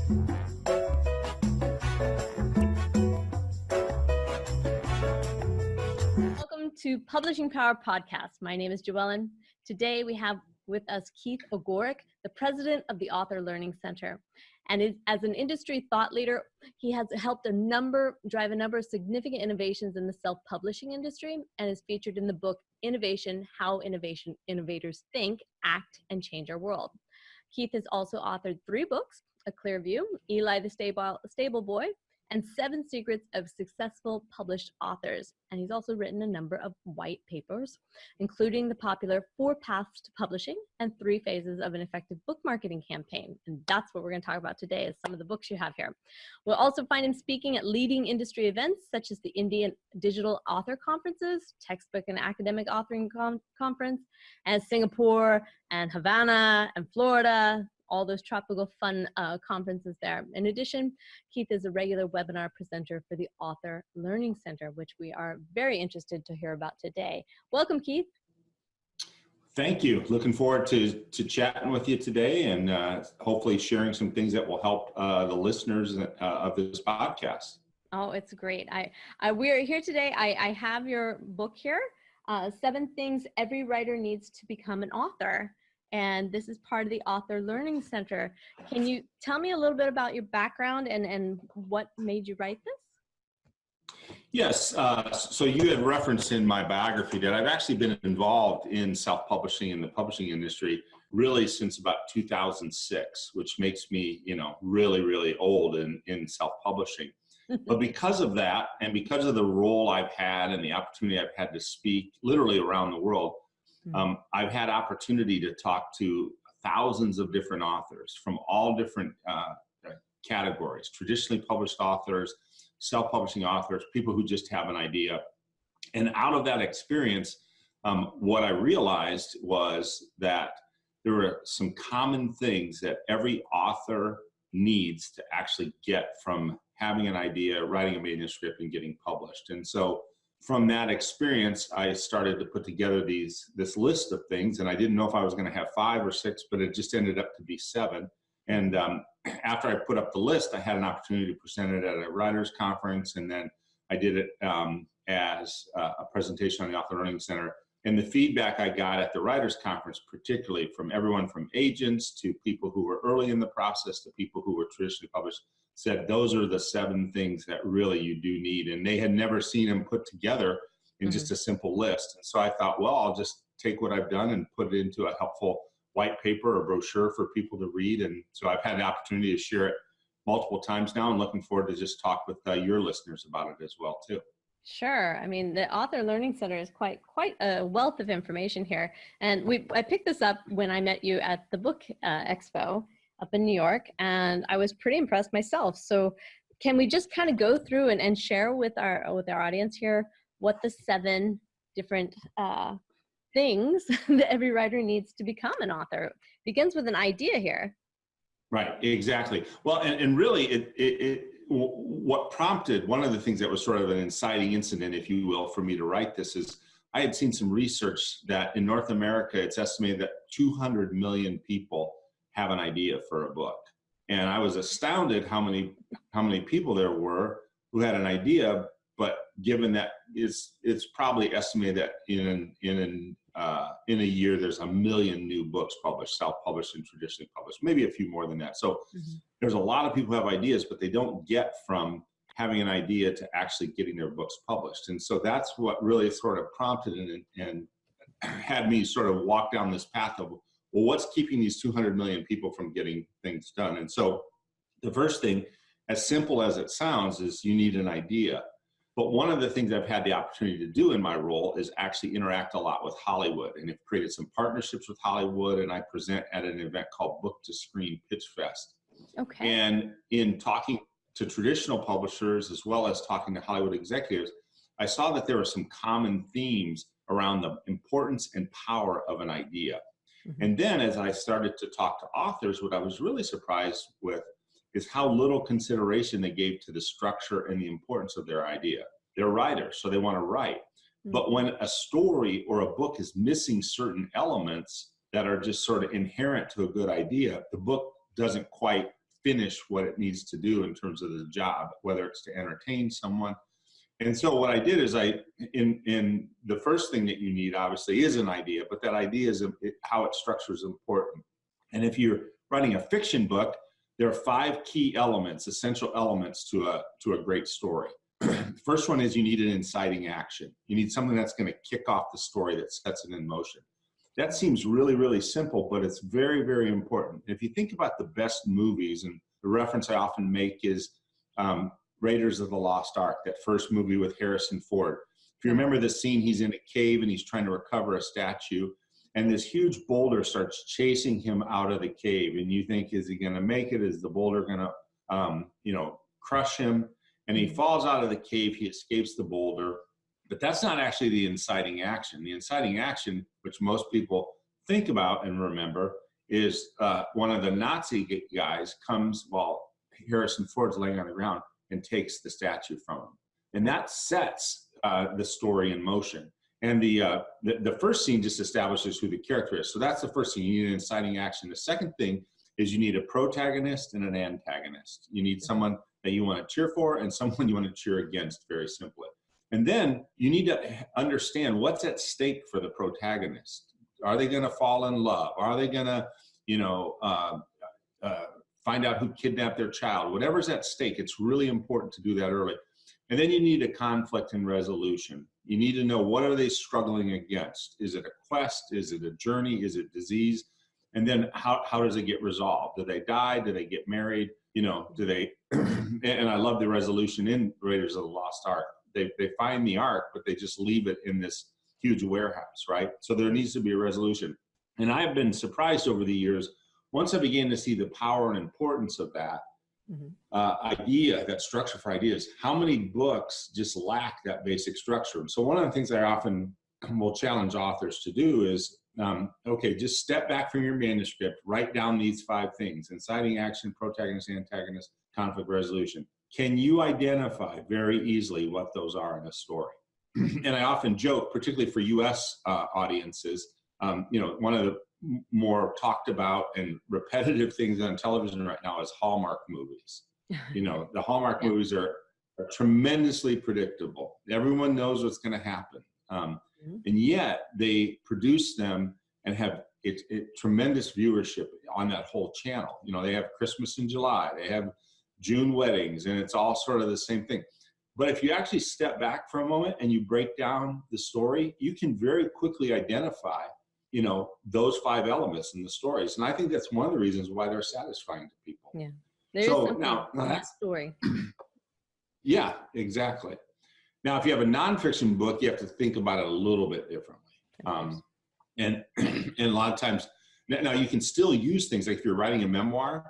Welcome to Publishing Power Podcast. My name is Joellen. Today we have with us Kieths Ogorek, the president of the Author Learning Center. And as an industry thought leader, he has helped drive a number of significant innovations in the self-publishing industry and is featured in the book Innovation: How Innovators Think, Act, and Change Our World. Kieths has also authored 3 books: A Clear View, Eli the Stable Boy, and 7 Secrets of Successful Published Authors. And he's also written a number of white papers, including the popular 4 Paths to Publishing and 3 Phases of an Effective Book Marketing Campaign. And that's what we're going to talk about today, is some of the books you have here. We'll also find him speaking at leading industry events, such as the Indian Digital Author Conferences, Textbook and Academic Authoring Conference, and Singapore, and Havana, and Florida, all those tropical fun conferences there. In addition, Kieths is a regular webinar presenter for the Author Learning Center, which we are very interested to hear about today. Welcome, Kieths. Thank you. Looking forward to chatting with you today and hopefully sharing some things that will help the listeners of this podcast. Oh, it's great. We're here today. I have your book here, 7 Things Every Writer Needs to Become an Author. And this is part of the Author Learning Center. Can you tell me a little bit about your background and what made you write this? Yes, so you had referenced in my biography that I've actually been involved in self-publishing and the publishing industry really since about 2006, which makes me, really, really old in self-publishing. But because of that, and because of the role I've had and the opportunity I've had to speak literally around the world, I've had opportunity to talk to thousands of different authors from all different categories: traditionally published authors, self-publishing authors, people who just have an idea. And out of that experience, what I realized was that there were some common things that every author needs to actually get from having an idea, writing a manuscript, and getting published. And so from that experience, I started to put together this list of things, and I didn't know if I was going to have 5 or 6, but it just ended up to be 7. And after I put up the list, I had an opportunity to present it at a writers' conference, and then I did it as a presentation on the Author Learning Center. And the feedback I got at the writers' conference, particularly from everyone from agents to people who were early in the process to people who were traditionally published, said those are the 7 things that really you do need. And they had never seen them put together in just a simple list. And so I thought, well, I'll just take what I've done and put it into a helpful white paper or brochure for people to read. And so I've had the opportunity to share it multiple times now, and looking forward to just talk with your listeners about it as well too. Sure. I mean, the Author Learning Center is quite a wealth of information here. And I picked this up when I met you at the book expo up in New York, and I was pretty impressed myself. So can we just kind of go through and share with our audience here what the 7 different things that every writer needs to become an author? It begins with an idea here. Right, exactly. Well, and really what prompted, one of the things that was sort of an inciting incident, if you will, for me to write this is I had seen some research that in North America, it's estimated that 200 million people have an idea for a book. And I was astounded how many people there were who had an idea, but given that it's probably estimated that in a year there's 1 million new books published, self-published and traditionally published, maybe a few more than that. So there's a lot of people who have ideas, but they don't get from having an idea to actually getting their books published. And so that's what really sort of prompted and had me sort of walk down this path of, well, what's keeping these 200 million people from getting things done? And so the first thing, as simple as it sounds, is you need an idea. But one of the things I've had the opportunity to do in my role is actually interact a lot with Hollywood, and have created some partnerships with Hollywood, and I present at an event called Book to Screen Pitch Fest. Okay. And in talking to traditional publishers as well as talking to Hollywood executives, I saw that there were some common themes around the importance and power of an idea. And then as I started to talk to authors, what I was really surprised with is how little consideration they gave to the structure and the importance of their idea. They're writers, so they want to write. But when a story or a book is missing certain elements that are just sort of inherent to a good idea, the book doesn't quite finish what it needs to do in terms of the job, whether it's to entertain someone. And so what I did is in the first thing that you need obviously is an idea, but that idea is how it structures important. And if you're writing a fiction book, there are 5 key elements, essential elements to a great story. The first one is you need an inciting action. You need something that's going to kick off the story that sets it in motion. That seems really, really simple, but it's very, very important. If you think about the best movies, and the reference I often make is Raiders of the Lost Ark, that first movie with Harrison Ford. If you remember the scene, he's in a cave and he's trying to recover a statue, and this huge boulder starts chasing him out of the cave. And you think, is he going to make it? Is the boulder going to, crush him? And he falls out of the cave. He escapes the boulder. But that's not actually the inciting action. The inciting action, which most people think about and remember, is one of the Nazi guys comes while Harrison Ford's laying on the ground and takes the statue from him. And that sets the story in motion. And the first scene just establishes who the character is. So that's the first thing. You need an inciting action. The second thing is you need a protagonist and an antagonist. You need someone that you want to cheer for and someone you want to cheer against, very simply. And then you need to understand what's at stake for the protagonist. Are they going to fall in love? Are they going to, find out who kidnapped their child? Whatever's at stake, it's really important to do that early. And then you need a conflict and resolution. You need to know, what are they struggling against? Is it a quest? Is it a journey? Is it disease? And then how does it get resolved? Do they die? Do they get married? Do they, and I love the resolution in Raiders of the Lost Ark. They find the ark, but they just leave it in this huge warehouse, right? So there needs to be a resolution. And I've been surprised over the years, once I began to see the power and importance of that idea, that structure for ideas, how many books just lack that basic structure. So one of the things I often will challenge authors to do is, okay, just step back from your manuscript, write down these 5 things: inciting action, protagonist, antagonist, conflict resolution. Can you identify very easily what those are in a story? And I often joke, particularly for US audiences, one of the more talked about and repetitive things on television right now is Hallmark movies. The Hallmark movies are tremendously predictable. Everyone knows what's going to happen. And yet they produce them and have tremendous viewership on that whole channel. They have Christmas in July, they have June weddings, and it's all sort of the same thing. But if you actually step back for a moment and you break down the story, you can very quickly identify, those 5 elements in the stories. And I think that's one of the reasons why they're satisfying to people. Yeah. There's something now that story. Yeah, exactly. Now, if you have a nonfiction book, you have to think about it a little bit differently. And a lot of times, now you can still use things like if you're writing a memoir.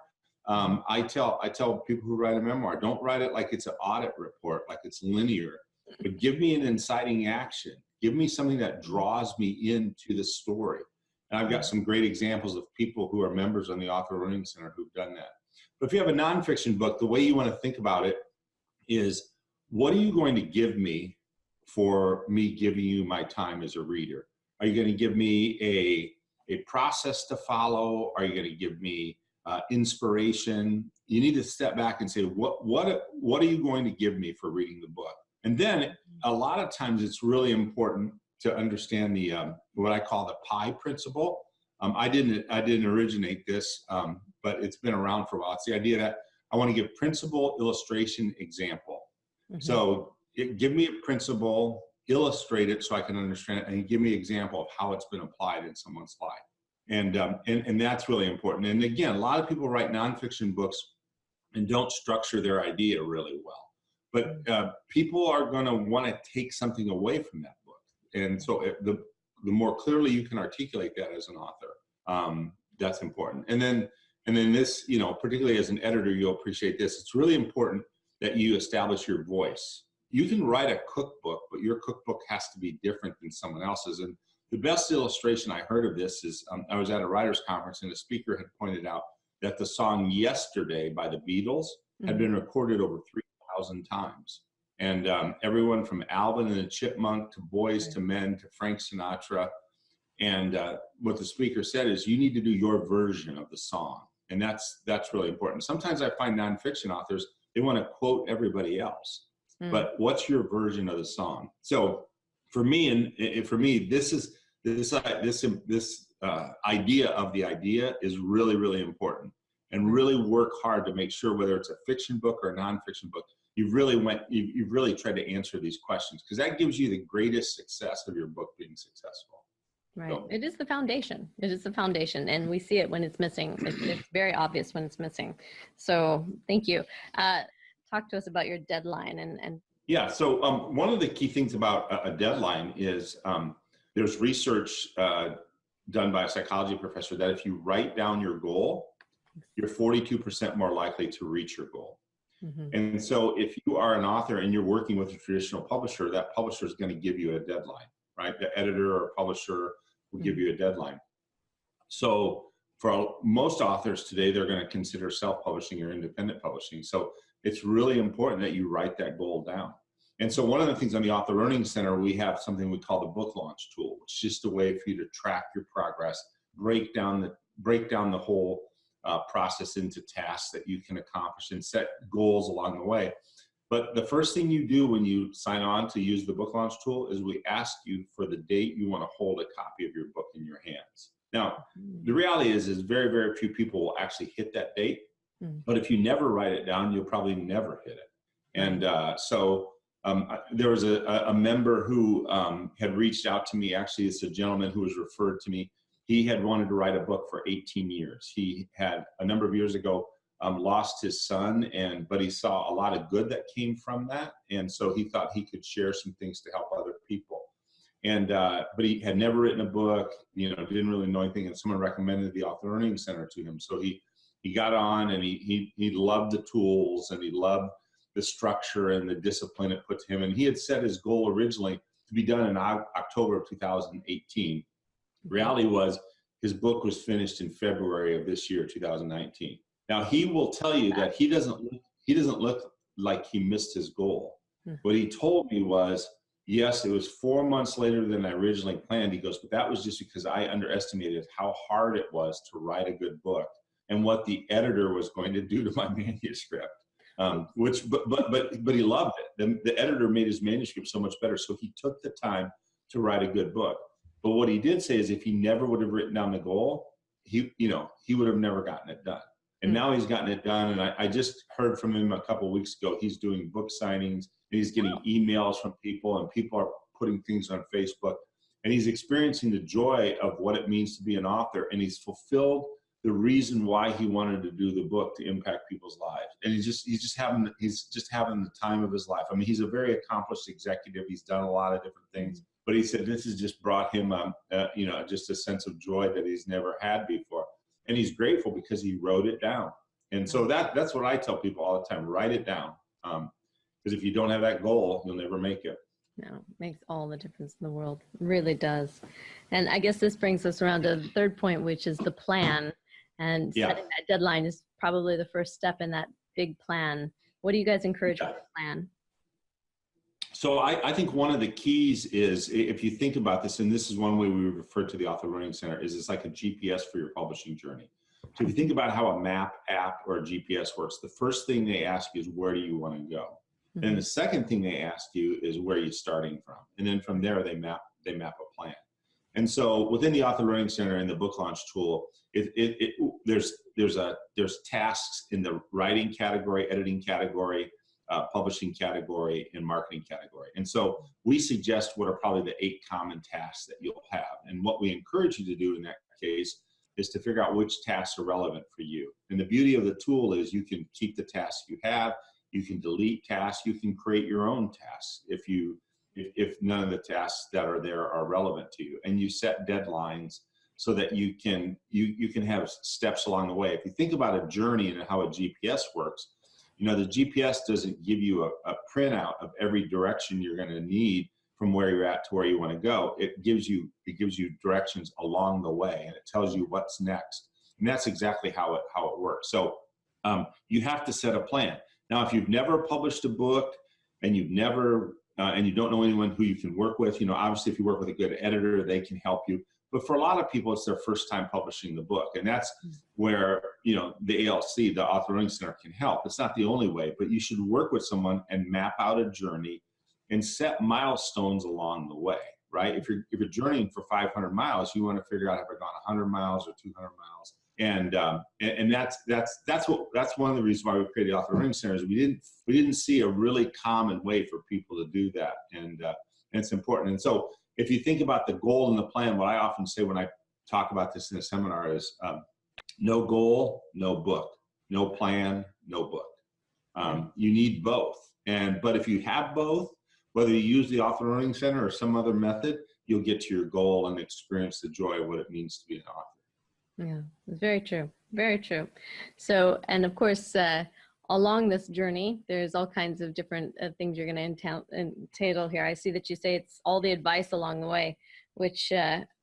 I tell people who write a memoir, don't write it like it's an audit report, like it's linear, but give me an inciting action. Give me something that draws me into the story. And I've got some great examples of people who are members on the Author Learning Center who've done that. But if you have a nonfiction book, the way you want to think about it is, what are you going to give me for me giving you my time as a reader? Are you going to give me a process to follow? Are you going to give me inspiration? You need to step back and say, what are you going to give me for reading the book? And then a lot of times it's really important to understand the what I call the pie principle. I didn't originate this, but it's been around for a while. It's the idea that I want to give principle, illustration, example. So give me a principle, illustrate it so I can understand it, and give me an example of how it's been applied in someone's life. And that's really important. And again, a lot of people write nonfiction books and don't structure their idea really well. But people are going to want to take something away from that book. And so the more clearly you can articulate that as an author, that's important. And then this, particularly as an editor, you'll appreciate this. It's really important that you establish your voice. You can write a cookbook, but your cookbook has to be different than someone else's. And the best illustration I heard of this is I was at a writers' conference and a speaker had pointed out that the song Yesterday by the Beatles had been recorded over 3,000 times. And everyone from Alvin and the Chipmunk to Boys to Men to Frank Sinatra. And what the speaker said is, you need to do your version of the song. And that's really important. Sometimes I find nonfiction authors, they want to quote everybody else, but what's your version of the song? So for me, this idea of the idea is really, really important, and really work hard to make sure, whether it's a fiction book or a nonfiction book, you've really tried to answer these questions, because that gives you the greatest success of your book being successful. Right. So, It is the foundation. It is the foundation. And we see it when it's missing. It's very obvious when it's missing. So thank you. Talk to us about your deadline and yeah. So one of the key things about a deadline is there's research done by a psychology professor that if you write down your goal, you're 42% more likely to reach your goal. Mm-hmm. And so if you are an author and you're working with a traditional publisher, that publisher is going to give you a deadline, right? The editor or publisher will give you a deadline. So for most authors today, they're going to consider self-publishing or independent publishing. So it's really important that you write that goal down. And so one of the things on the Author Learning Center, we have something we call the book launch tool, which is just a way for you to track your progress, break down the whole process into tasks that you can accomplish and set goals along the way. But the first thing you do when you sign on to use the book launch tool is we ask you for the date you want to hold a copy of your book in your hands. Now, the reality is very, very few people will actually hit that date. But if you never write it down, you'll probably never hit it. And there was a member who had reached out to me. Actually, it's a gentleman who was referred to me. He had wanted to write a book for 18 years. He had, a number of years ago, lost his son, but he saw a lot of good that came from that. And so he thought he could share some things to help other people. And but he had never written a book, didn't really know anything. And someone recommended the Author Learning Center to him. So he got on, and he loved the tools, and he loved the structure and the discipline it put to him. And he had set his goal originally to be done in October of 2018. Reality was his book was finished in February of this year, 2019. Now he will tell you that he doesn't look like he missed his goal. What he told me was, yes, it was 4 months later than I originally planned. He goes, but that was just because I underestimated how hard it was to write a good book and what the editor was going to do to my manuscript. But he loved it. The editor made his manuscript so much better. So he took the time to write a good book. But what he did say is, if he never would have written down the goal, he would have never gotten it done. And now he's gotten it done. And I just heard from him a couple of weeks ago. He's doing book signings, and he's getting emails from people, and people are putting things on Facebook, and he's experiencing the joy of what it means to be an author. And he's fulfilled the reason why he wanted to do the book, to impact people's lives. And he's just having the time of his life. I mean, he's a very accomplished executive. He's done a lot of different things, but he said this has just brought him, just a sense of joy that he's never had before. And he's grateful because he wrote it down. And so that's what I tell people all the time: write it down. Because if you don't have that goal, you'll never make it. No, it makes all the difference in the world. It really does. And I guess this brings us around to the third point, which is the plan. And setting that deadline is probably the first step in that big plan. What do you guys encourage with the plan? So I think one of the keys is, if you think about this, and this is one way we refer to the Author Learning Center, is it's like a GPS for your publishing journey. So if you think about how a map app or a GPS works, the first thing they ask you is, where do you want to go? Mm-hmm. And the second thing they ask you is, where are you starting from? And then from there, they map a plan. And so within the Author Learning Center and the book launch tool, there's tasks in the writing category, editing category, publishing category, and marketing category. And so we suggest what are probably the 8 common tasks that you'll have. And what we encourage you to do in that case is to figure out which tasks are relevant for you. And the beauty of the tool is you can keep the tasks you have, you can delete tasks, you can create your own tasks if none of the tasks that are there are relevant to you. And you set deadlines so that you can have steps along the way. If you think about a journey and how a GPS works, the GPS doesn't give you a printout of every direction you're going to need from where you're at to where you want to go. It gives you directions along the way, and it tells you what's next. And that's exactly how it works. So you have to set a plan. Now, if you've never published a book and you've never and you don't know anyone who you can work with, obviously if you work with a good editor, they can help you. But for a lot of people, it's their first time publishing the book. And that's where, you know, the ALC, the Author Learning Center, can help. It's not the only way, but you should work with someone and map out a journey and set milestones along the way, right? If you're journeying for 500 miles, you want to figure out, have I gone 100 miles or 200 miles? And that's one of the reasons why we created the Author Learning Center, is we didn't see a really common way for people to do that, and it's important. And so if you think about the goal and the plan, what I often say when I talk about this in a seminar is no goal, no book, no plan, no book. You need both. But if you have both, whether you use the Author Learning Center or some other method, you'll get to your goal and experience the joy of what it means to be an author. Yeah, it's very true. Very true. So, and of course, along this journey, there's all kinds of different things you're going to entail here. I see that you say it's all the advice along the way, which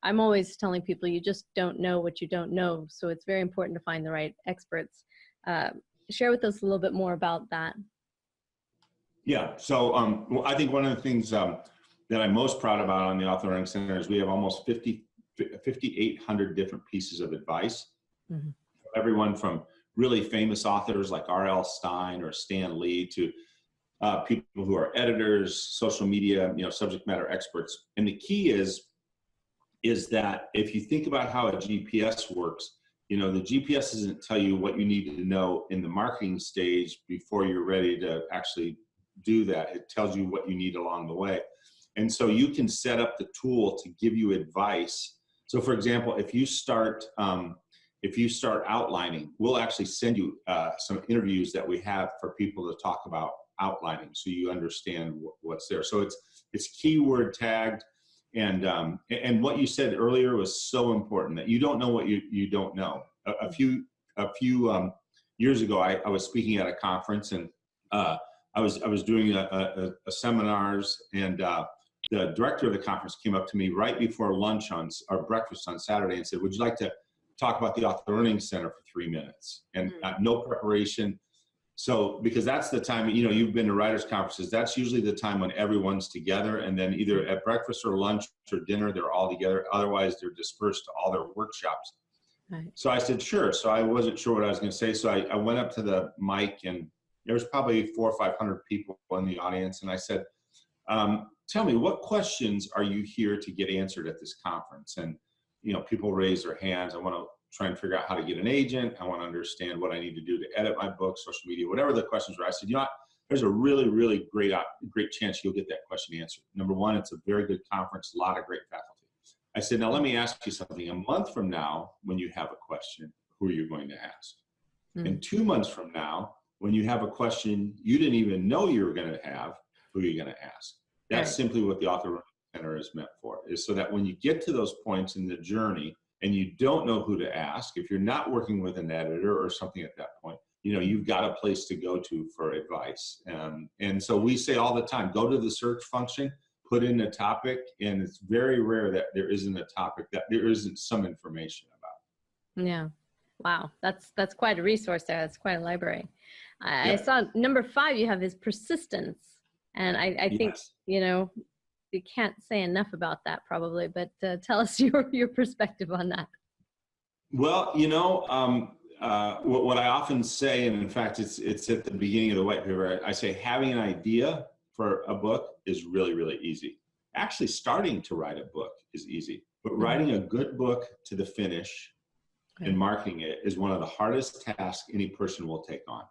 I'm always telling people, you just don't know what you don't know. So it's very important to find the right experts. Share with us a little bit more about that. Yeah, so I think one of the things that I'm most proud about on the Author Learning Center is we have almost 5,800 different pieces of advice. Mm-hmm. Everyone from really famous authors like R.L. Stine or Stan Lee to people who are editors, social media, you know, subject matter experts. And the key is that if you think about how a GPS works, you know, the GPS doesn't tell you what you need to know in the marketing stage before you're ready to actually do that. It tells you what you need along the way. And so you can set up the tool to give you advice. So for example, if you start outlining, we'll actually send you some interviews that we have for people to talk about outlining, so you understand what's there. So it's keyword tagged, and what you said earlier was so important, that you don't know what you don't know. A few years ago, I was speaking at a conference, and I was doing a seminars, and the director of the conference came up to me right before lunch or breakfast on Saturday and said, "Would you like to talk about the Author Learning Center for 3 minutes?" And no preparation. So, because that's the time, you know, you've been to writers' conferences, that's usually the time when everyone's together, and then either at breakfast or lunch or dinner, they're all together. Otherwise, they're dispersed to all their workshops. Right. So I said, sure. So I wasn't sure what I was going to say. So I went up to the mic, and there was probably 400 or 500 people in the audience. And I said, tell me, what questions are you here to get answered at this conference? And, you know, people raise their hands. I want to try and figure out how to get an agent. I want to understand what I need to do to edit my book, social media, whatever the questions were. I said, you know what? There's a really, really great chance you'll get that question answered. Number one, it's a very good conference, a lot of great faculty. I said, now let me ask you something. A month from now, when you have a question, who are you going to ask? And 2 months from now, when you have a question you didn't even know you were going to have, who are you going to ask? That's simply what the Author Learning Center is meant for, is so that when you get to those points in the journey and you don't know who to ask, if you're not working with an editor or something at that point, you know, you've got a place to go to for advice. And so we say all the time, go to the search function, put in a topic, and it's very rare that there isn't a topic that there isn't some information about. Yeah. Wow. That's quite a resource there. That's quite a library. I saw number 5, you have is persistence. And I think, you know, you can't say enough about that probably, but tell us your perspective on that. Well, you know, what I often say, and in fact, it's at the beginning of the white paper, I say having an idea for a book is really, really easy. Actually, starting to write a book is easy, but writing a good book to the finish and marketing it is one of the hardest tasks any person will take on.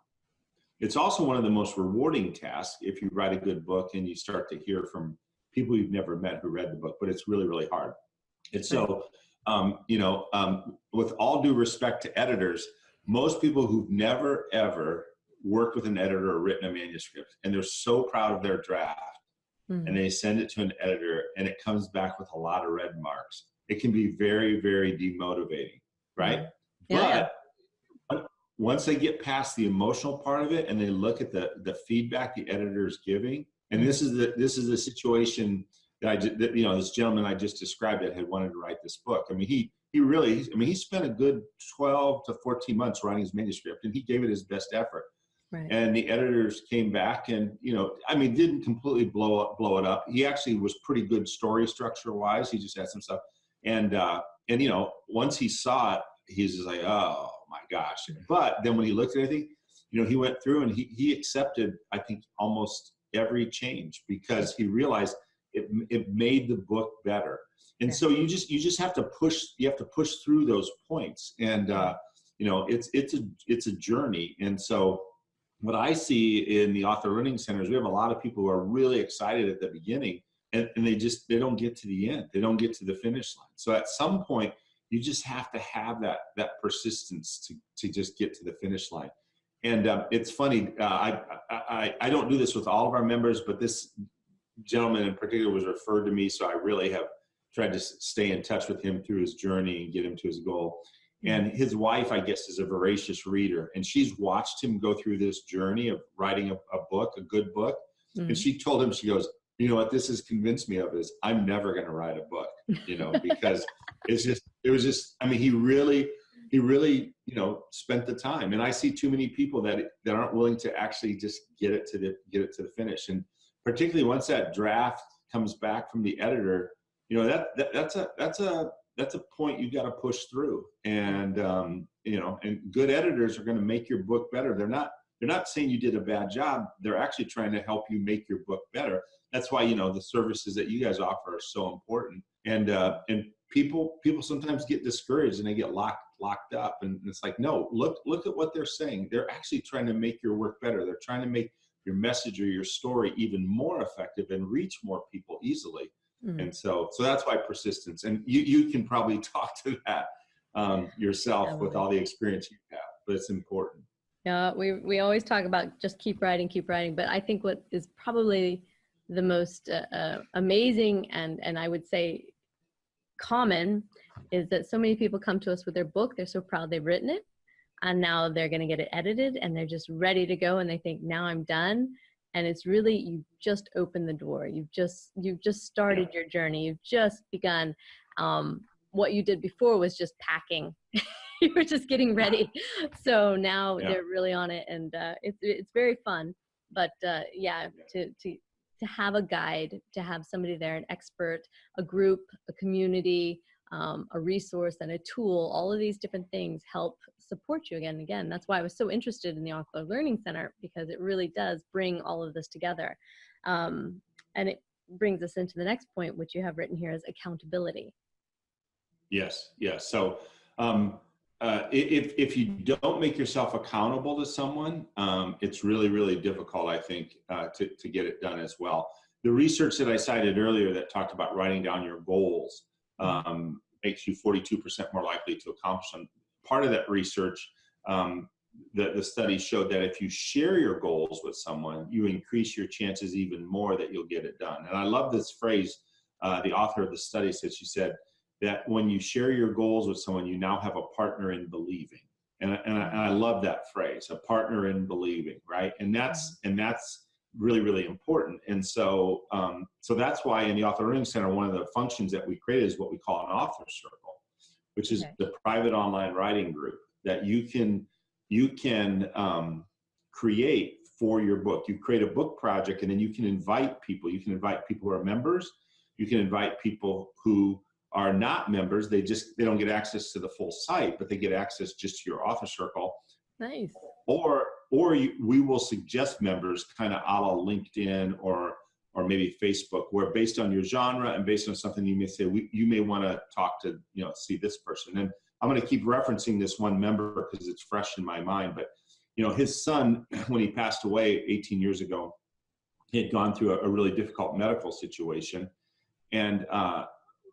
It's also one of the most rewarding tasks if you write a good book and you start to hear from people you've never met who read the book, but it's really, really hard. And so, you know, with all due respect to editors, most people who've never, ever worked with an editor or written a manuscript, and they're so proud of their draft, and they send it to an editor, and it comes back with a lot of red marks, it can be very, very demotivating, right? But once they get past the emotional part of it and they look at the feedback the editor is giving, and this is the situation that you know, this gentleman I just described that had wanted to write this book. I mean, he really, I mean, he spent a good 12 to 14 months writing his manuscript, and he gave it his best effort. Right. And the editors came back and, you know, I mean, didn't completely blow it up. He actually was pretty good story structure wise. He just had some stuff. And you know, once he saw it, he's just like, oh my gosh. But then when he looked at everything, you know, he went through and he accepted, I think, almost every change because he realized it made the book better. And so you just have to push, through those points. And you know, it's a journey. And so what I see in the author learning centers, we have a lot of people who are really excited at the beginning, and they don't get to the end. They don't get to the finish line. So at some point, you just have to have that persistence to just get to the finish line. And it's funny, I don't do this with all of our members, but this gentleman in particular was referred to me, so I really have tried to stay in touch with him through his journey and get him to his goal. And his wife, I guess, is a voracious reader, and she's watched him go through this journey of writing a book, a good book. And she told him, she goes, you know what this has convinced me of is I'm never going to write a book, you know, because it was just, I mean, he really, you know, spent the time. And I see too many people that aren't willing to actually just get it to the finish. And particularly once that draft comes back from the editor, you know, that's a point you got to push through. And you know, and good editors are going to make your book better. They're not saying you did a bad job. They're actually trying to help you make your book better. That's why, you know, the services that you guys offer are so important. And people sometimes get discouraged and they get locked up. And it's like, no, look at what they're saying. They're actually trying to make your work better. They're trying to make your message or your story even more effective and reach more people easily. And so that's why persistence, and you can probably talk to that yourself with all the experience you have, but it's important. Yeah, we always talk about just keep writing, but I think what is probably the most amazing and I would say common is that so many people come to us with their book. They're so proud they've written it, and now they're going to get it edited, and they're just ready to go, and they think, now I'm done. And it's really, you just opened the door. You've just started your journey. You've just begun. What you did before was just packing. You were just getting ready. So now they're really on it, and it's very fun. But yeah, to have a guide, to have somebody there, an expert, a group, a community, a resource, and a tool, all of these different things help support you again and again. That's why I was so interested in the Author Learning Center, because it really does bring all of this together. And it brings us into the next point, which you have written here, is accountability. Yes. So if you don't make yourself accountable to someone, it's really, really difficult, I think, to get it done as well. The research that I cited earlier that talked about writing down your goals makes you 42% more likely to accomplish them. Part of that research, the study showed that if you share your goals with someone, you increase your chances even more that you'll get it done. And I love this phrase. The author of the study said, she said that when you share your goals with someone, you now have a partner in believing. And I love that phrase, a partner in believing, right? And that's really, really important. And so so that's why in the Author Learning Center, one of the functions that we created is what we call an author circle, which is the private online writing group that you can create for your book. You create a book project, and then you can invite people. You can invite people who are members. You can invite people who are not members. They don't get access to the full site, but they get access just to your author circle. Nice. Or we will suggest members kind of a la LinkedIn or maybe Facebook, where based on your genre and based on something you may say, you may want to talk to, see this person. And I'm going to keep referencing this one member because it's fresh in my mind. But, his son, when he passed away 18 years ago, he had gone through a really difficult medical situation. And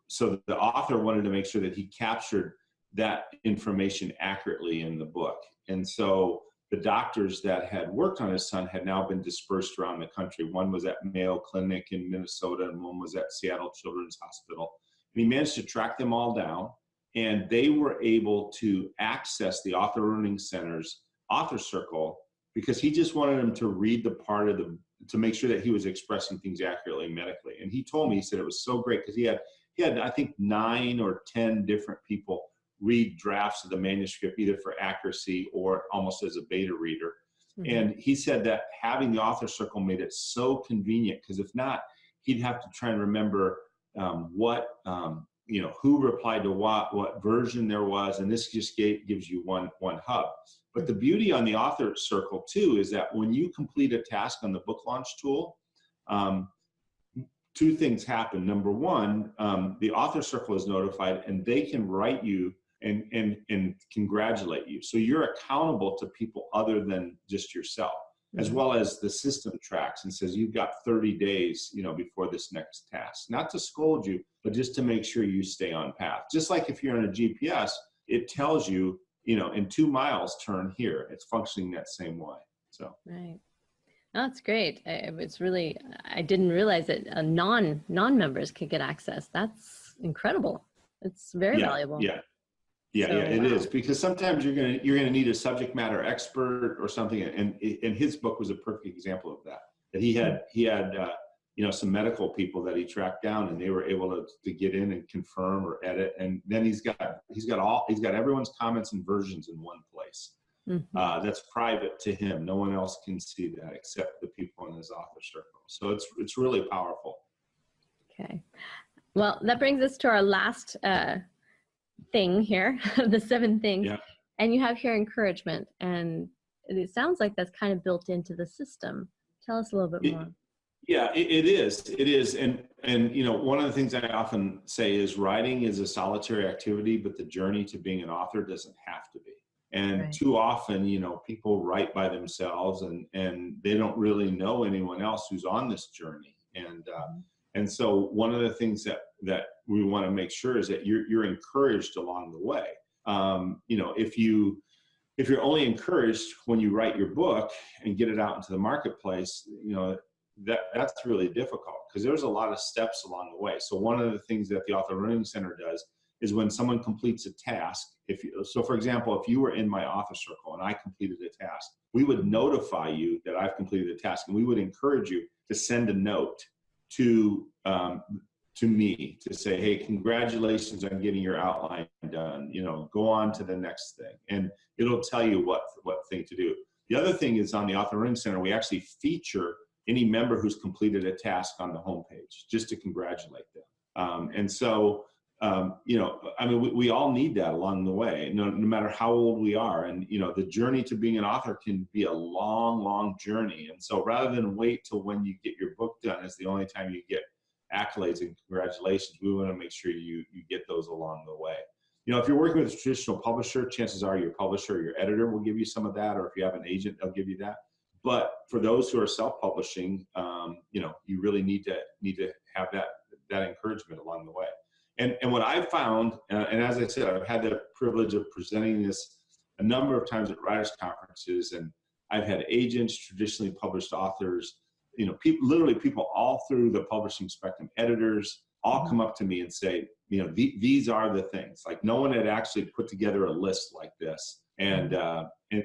so the author wanted to make sure that he captured that information accurately in the book. And so the doctors that had worked on his son had now been dispersed around the country. One was at Mayo Clinic in Minnesota, and one was at Seattle Children's Hospital. And he managed to track them all down, and they were able to access the Author Learning Center's author circle because he just wanted them to read the part of to make sure that he was expressing things accurately medically. And he told me, he said it was so great because he had, I think, 9 or 10 different people read drafts of the manuscript, either for accuracy or almost as a beta reader. Mm-hmm. And he said that having the author circle made it so convenient, because if not, he'd have to try and remember what who replied to what version there was, and this just gives you one hub. But the beauty on the author circle too is that when you complete a task on the book launch tool, two things happen. Number one, the author circle is notified, and they can write you and congratulate you. So you're accountable to people other than just yourself, as well as the system tracks and says you've got 30 days, before this next task. Not to scold you, but just to make sure you stay on path. Just like if you're on a GPS, it tells you, in 2 miles, turn here. It's functioning that same way. So. Right. No, that's great. It's really, I didn't realize that non-members could get access. That's incredible. It's very valuable. It is, because sometimes you're gonna need a subject matter expert or something, and his book was a perfect example of that. That he had some medical people that he tracked down, and they were able to get in and confirm or edit, and then he's got everyone's comments and versions in one place. That's private to him. No one else can see that except the people in his author circle. So it's really powerful. Okay, well, that brings us to our last thing here, the 7 things. Yeah. And you have here encouragement, and it sounds like that's kind of built into the system. Tell us a little bit more. It is. And one of the things I often say is writing is a solitary activity, but the journey to being an author doesn't have to be. And too often, people write by themselves, and they don't really know anyone else who's on this journey. And so one of the things that we want to make sure is that you're encouraged along the way. If you're only encouraged when you write your book and get it out into the marketplace, that's really difficult, because there's a lot of steps along the way. So one of the things that the Author Learning Center does is when someone completes a task, so for example, if you were in my author circle and I completed a task, we would notify you that I've completed a task, and we would encourage you to send a note to me to say, hey, congratulations on getting your outline done, go on to the next thing. And it'll tell you what thing to do. The other thing is, on the Author Learning Center, we actually feature any member who's completed a task on the homepage just to congratulate them. We all need that along the way, no matter how old we are. And, the journey to being an author can be a long, long journey. And so rather than wait till when you get your book done as the only time you get accolades and congratulations, we want to make sure you get those along the way. If you're working with a traditional publisher, chances are your publisher or your editor will give you some of that, or if you have an agent, they'll give you that. But for those who are self-publishing, you really need to have that encouragement along the way. And what I've found, and as I said, I've had the privilege of presenting this a number of times at writers' conferences, and I've had agents, traditionally published authors, people all through the publishing spectrum, editors, all come up to me and say, these are the things. Like, no one had actually put together a list like this. And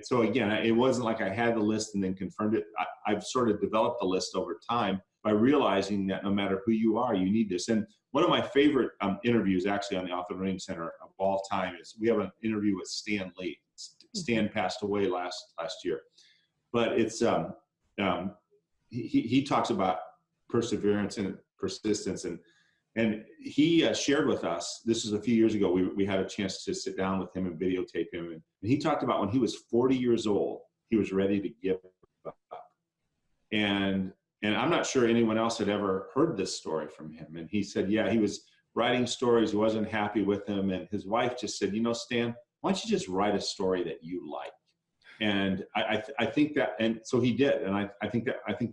so again, it wasn't like I had the list and then confirmed it. I've sort of developed the list over time by realizing that no matter who you are, you need this. And one of my favorite interviews actually on the Author Learning Center of all time is, we have an interview with Stan Lee. Stan passed away last year, but it's he talks about perseverance and persistence, and he shared with us, this was a few years ago, we had a chance to sit down with him and videotape him, and he talked about when he was 40 years old, he was ready to give up. And I'm not sure anyone else had ever heard this story from him. And he said, he was writing stories, he wasn't happy with them, and his wife just said, Stan, why don't you just write a story that you like? And I think that, and so he did. And I think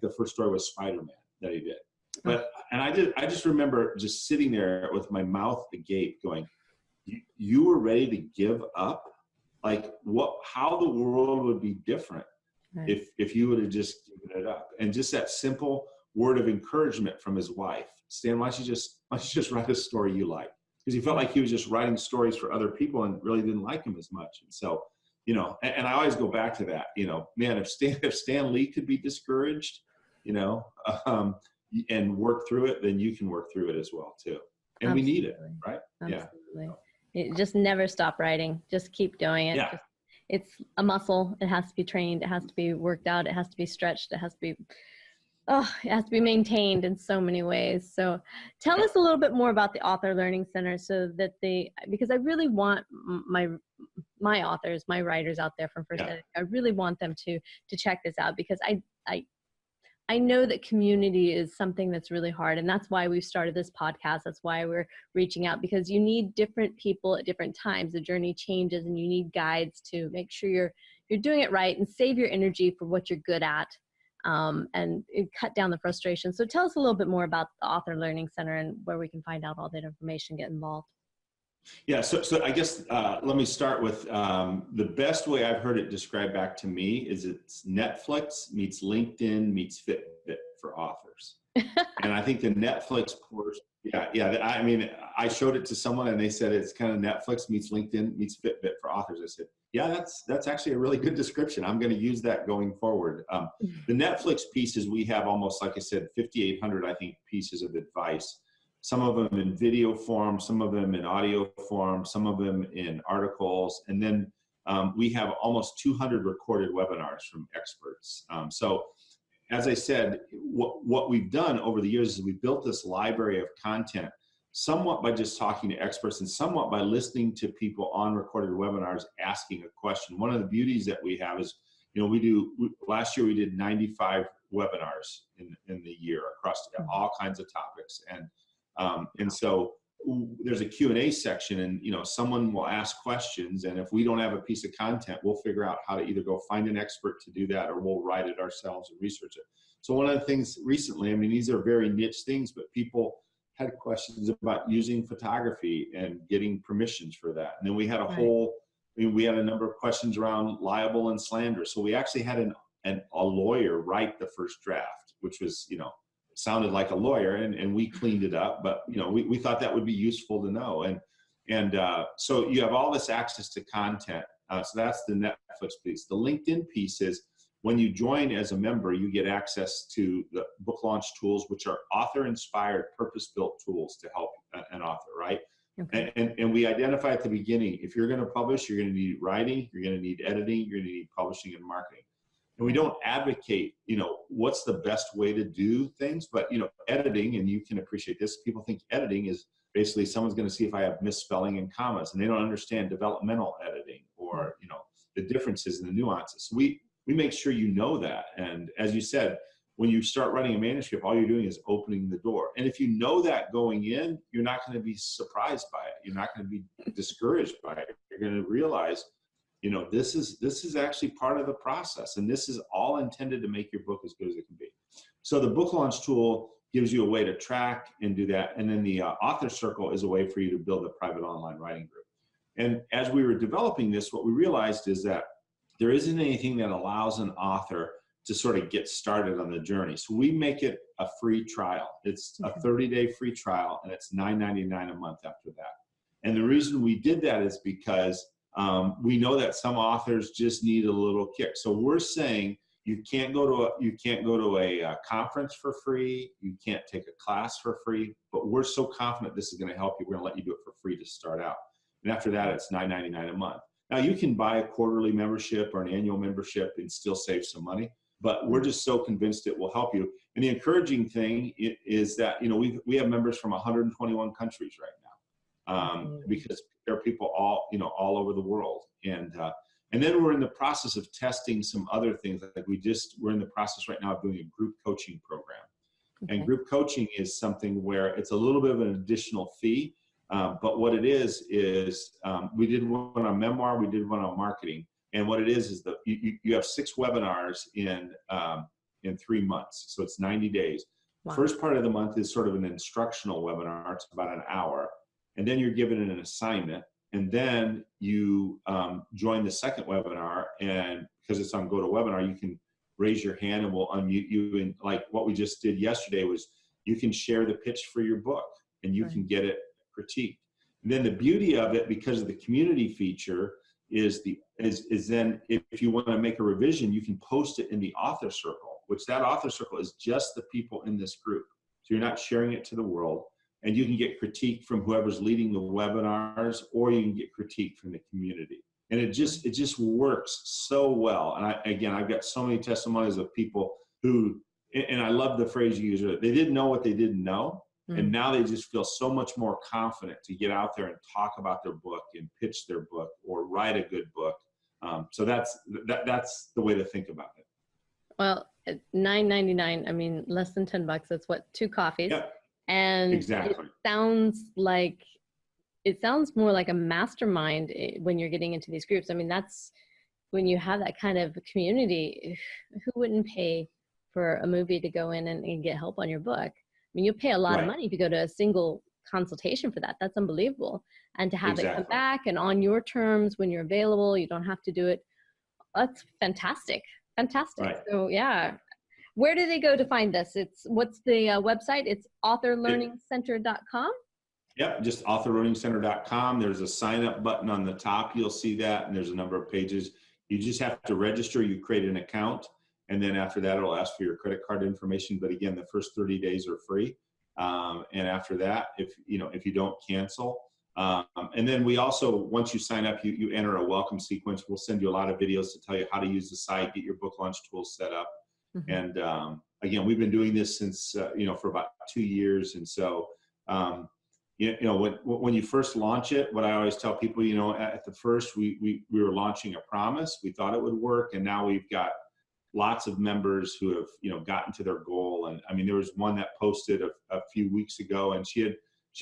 the first story was Spider-Man that he did. But, and I just remember just sitting there with my mouth agape going, you were ready to give up? Like, how the world would be different if you would have just given it up. And just that simple word of encouragement from his wife, Stan, why don't you just write a story you like? Because he felt like he was just writing stories for other people and really didn't like them as much. And so, and I always go back to that, man, if Stan Lee could be discouraged, and work through it, then you can work through it as well too. And Absolutely. We need it, right? Absolutely. Yeah. Just never stop writing. Just keep doing it. Yeah. It's a muscle. It has to be trained. It has to be worked out. It has to be stretched. It has to be Oh, it has to be maintained in so many ways. So tell us a little bit more about the Author Learning Center so that because I really want my authors, my writers out there from First Yeah. Edit, I really want them to check this out, because I know that community is something that's really hard, and that's why we've started this podcast. That's why we're reaching out, because you need different people at different times. The journey changes, and you need guides to make sure you're doing it right and save your energy for what you're good at, and cut down the frustration. So tell us a little bit more about the Author Learning Center and where we can find out all that information, get involved. Yeah, so I guess let me start with the best way I've heard it described back to me is it's Netflix meets LinkedIn meets Fitbit for authors. And I think the Netflix course, yeah. I mean, I showed it to someone and they said it's kind of Netflix meets LinkedIn meets Fitbit for authors. I said, yeah, that's actually a really good description. I'm going to use that going forward. The Netflix pieces, we have almost, like I said, 5,800, I think, pieces of advice. Some of them in video form, some of them in audio form, some of them in articles. And then we have almost 200 recorded webinars from experts. So as I said, what we've done over the years is we built this library of content, somewhat by just talking to experts and somewhat by listening to people on recorded webinars asking a question. One of the beauties that we have is, last year we did 95 webinars in the year across all kinds of topics. And so there's a Q&A section, and someone will ask questions, and if we don't have a piece of content, we'll figure out how to either go find an expert to do that, or we'll write it ourselves and research it. So one of the things recently, I mean, these are very niche things, but people had questions about using photography and getting permissions for that. And then we had we had a number of questions around libel and slander. So we actually had a lawyer write the first draft, which was, sounded like a lawyer, and we cleaned it up, but we thought that would be useful to know. And so you have all this access to content. So that's the Netflix piece. The LinkedIn piece is when you join as a member, you get access to the book launch tools, which are author-inspired, purpose-built tools to help an author, right? Okay. And we identify at the beginning, if you're going to publish, you're going to need writing, you're going to need editing, you're going to need publishing and marketing. And we don't advocate, what's the best way to do things, but, editing, and you can appreciate this, people think editing is basically someone's going to see if I have misspelling and commas, and they don't understand developmental editing or, the differences and the nuances. So we make sure you know that. And as you said, when you start writing a manuscript, all you're doing is opening the door. And if you know that going in, you're not going to be surprised by it. You're not going to be discouraged by it. You're going to realize, this is actually part of the process, and this is all intended to make your book as good as it can be. So the book launch tool gives you a way to track and do that. And then the author circle is a way for you to build a private online writing group. And as we were developing this, what we realized is that there isn't anything that allows an author to sort of get started on the journey. So we make it a free trial. It's a 30-day free trial, and it's $9.99 a month after that. And the reason we did that is because we know that some authors just need a little kick. So we're saying you can't go to a conference for free. You can't take a class for free. But we're so confident this is going to help you. We're going to let you do it for free to start out. And after that, it's $9.99 a month. Now you can buy a quarterly membership or an annual membership and still save some money. But we're just so convinced it will help you. And the encouraging thing is that we have members from 121 countries right now, because there are people all over the world. And then we're in the process of testing some other things. Like we're in the process right now of doing a group coaching program. Okay. And group coaching is something where it's a little bit of an additional fee. But what it is we did one on memoir, we did one on marketing. And what it is that you have 6 webinars in 3 months. So it's 90 days. Wow. First part of the month is sort of an instructional webinar. It's about an hour. And then you're given an assignment. And then you join the second webinar. And because it's on GoToWebinar, you can raise your hand and we'll unmute you. And like what we just did yesterday was you can share the pitch for your book and you can get it critiqued. And then the beauty of it, because of the community feature, is then if you want to make a revision, you can post it in the author circle, which that author circle is just the people in this group. So you're not sharing it to the world, and you can get critique from whoever's leading the webinars, or you can get critique from the community. And it just works so well. And I've got so many testimonies of people who and I love the phrase you used, they didn't know what they didn't know. Mm. And now they just feel so much more confident to get out there and talk about their book and pitch their book or write a good book. So that's the way to think about it. Well, at $9.99, I mean, less than $10. That's what, 2 coffees. Yep. And Exactly. it sounds more like a mastermind when you're getting into these groups. I mean, that's when you have that kind of community. Who wouldn't pay for a movie to go in and get help on your book? I mean, you'll pay a lot of money if you go to a single consultation for that. That's unbelievable. And to have it come back and on your terms when you're available, you don't have to do it. That's fantastic. Fantastic. Right. So yeah. Where do they go to find this? What's the website? It's authorlearningcenter.com. Yep, just authorlearningcenter.com. There's a sign up button on the top. You'll see that, and there's a number of pages. You just have to register. You create an account, and then after that, it'll ask for your credit card information. But again, the first 30 days are free, and after that, if you don't cancel, and then we also, once you sign up, you enter a welcome sequence. We'll send you a lot of videos to tell you how to use the site, get your book launch tools set up. Mm-hmm. And again, we've been doing this since for about 2 years, and so when you first launch it, what I always tell people, at the first we were launching a promise. We thought it would work, and now we've got lots of members who have gotten to their goal. And I mean, there was one that posted a few weeks ago, and she had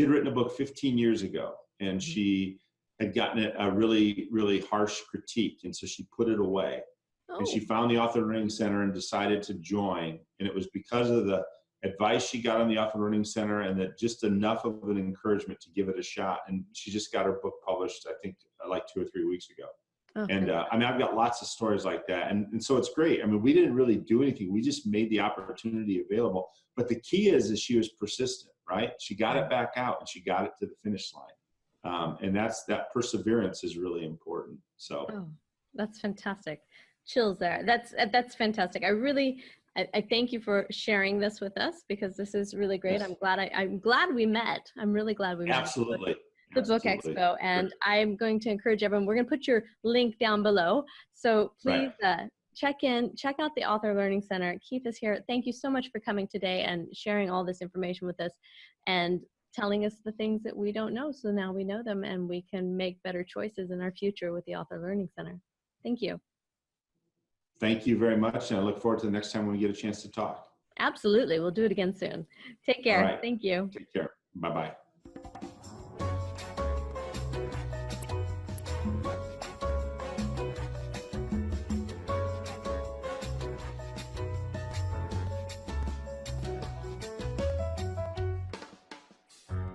written a book 15 years ago, and mm-hmm. she had gotten a really, really harsh critique, and so she put it away. And she found the Author Learning Center and decided to join. And it was because of the advice she got on the Author Learning Center, and that just enough of an encouragement to give it a shot. And she just got her book published, I think, like 2 or 3 weeks ago. Okay. And I mean, I've got lots of stories like that. And so it's great. I mean, we didn't really do anything. We just made the opportunity available. But the key is she was persistent, right? She got it back out, and she got it to the finish line. And that perseverance is really important. So that's fantastic. Chills there. That's fantastic. I thank you for sharing this with us, because this is really great. Yes. I'm glad we met. I'm really glad we met. Absolutely. The Book Expo. And I'm going to encourage everyone, we're going to put your link down below. So please check out the Author Learning Center. Kieth is here. Thank you so much for coming today and sharing all this information with us and telling us the things that we don't know. So now we know them, and we can make better choices in our future with the Author Learning Center. Thank you. Thank you very much, and I look forward to the next time we get a chance to talk. Absolutely. We'll do it again soon. Take care. All right. Thank you. Take care. Bye-bye.